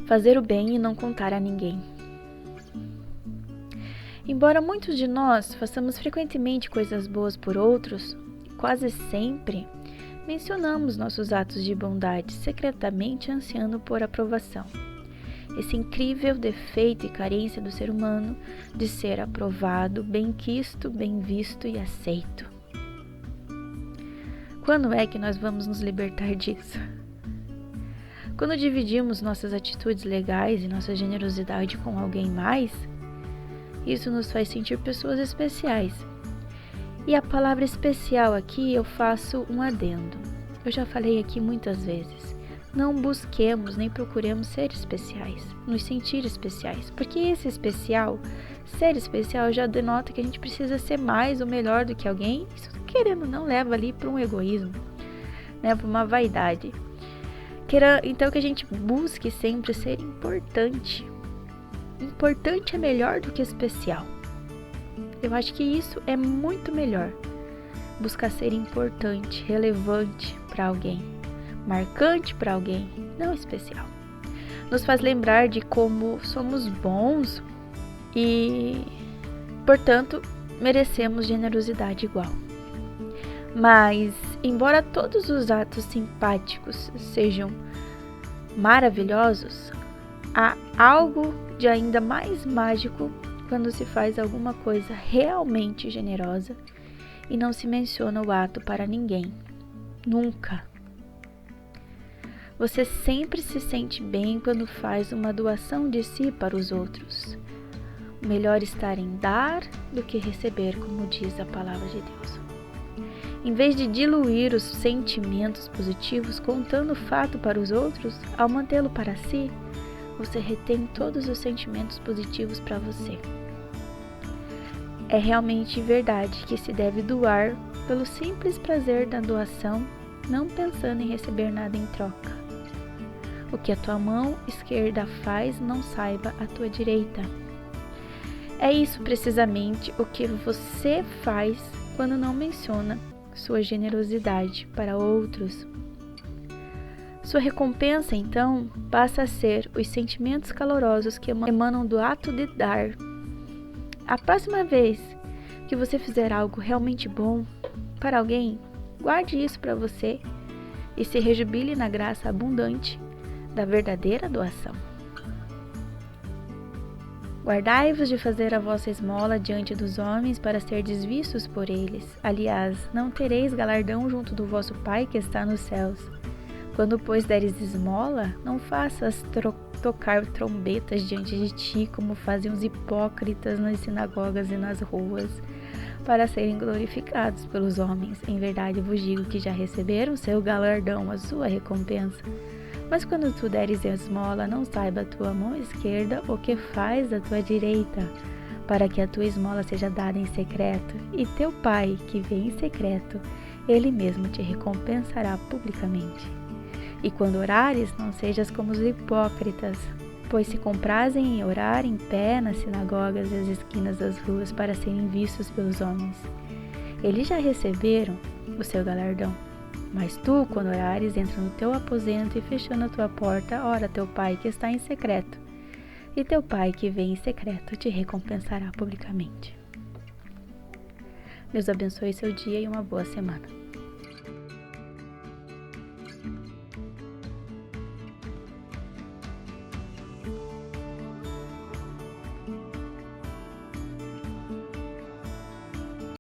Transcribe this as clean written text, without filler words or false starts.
fazer o bem e não contar a ninguém. Embora muitos de nós façamos frequentemente coisas boas por outros, quase sempre mencionamos nossos atos de bondade, secretamente ansiando por aprovação. Esse incrível defeito e carência do ser humano de ser aprovado, bem-quisto, bem visto e aceito. Quando é que nós vamos nos libertar disso? Quando dividimos nossas atitudes legais e nossa generosidade com alguém mais, isso nos faz sentir pessoas especiais. E a palavra especial aqui eu faço um adendo. Eu já falei aqui muitas vezes. Não busquemos nem procuremos ser especiais, nos sentir especiais. Porque esse especial, ser especial já denota que a gente precisa ser mais ou melhor do que alguém. Isso querendo não leva ali para um egoísmo, né, para uma vaidade. Então que a gente busque sempre ser importante. Importante é melhor do que especial. Eu acho que isso é muito melhor. Buscar ser importante, relevante para alguém, marcante para alguém, não especial. Nos faz lembrar de como somos bons e, portanto, merecemos generosidade igual. Mas, embora todos os atos simpáticos sejam maravilhosos, há algo de ainda mais mágico quando se faz alguma coisa realmente generosa e não se menciona o ato para ninguém. Nunca. Você sempre se sente bem quando faz uma doação de si para os outros. O melhor estar em dar do que receber, como diz a palavra de Deus. Em vez de diluir os sentimentos positivos contando o fato para os outros, ao mantê-lo para si, você retém todos os sentimentos positivos para você. É realmente verdade que se deve doar pelo simples prazer da doação, não pensando em receber nada em troca. O que a tua mão esquerda faz, não saiba a tua direita. É isso precisamente o que você faz quando não menciona sua generosidade para outros. Sua recompensa, então, passa a ser os sentimentos calorosos que emanam do ato de dar. A próxima vez que você fizer algo realmente bom para alguém, guarde isso para você e se rejubile na graça abundante da verdadeira doação. Guardai-vos de fazer a vossa esmola diante dos homens para serdes vistos por eles. Aliás, não tereis galardão junto do vosso Pai que está nos céus. Quando, pois, deres esmola, não faças tocar trombetas diante de ti, como fazem os hipócritas nas sinagogas e nas ruas, para serem glorificados pelos homens. Em verdade vos digo que já receberam seu galardão, a sua recompensa. Mas quando tu deres esmola, não saiba a tua mão esquerda o que faz a tua direita, para que a tua esmola seja dada em secreto, e teu Pai, que vê em secreto, ele mesmo te recompensará publicamente. E quando orares, não sejas como os hipócritas, pois se comprazem em orar em pé nas sinagogas e as esquinas das ruas para serem vistos pelos homens. Eles já receberam o seu galardão. Mas tu, quando orares, entra no teu aposento e fechando a tua porta, ora teu Pai que está em secreto. E teu Pai que vem em secreto te recompensará publicamente. Deus abençoe seu dia e uma boa semana.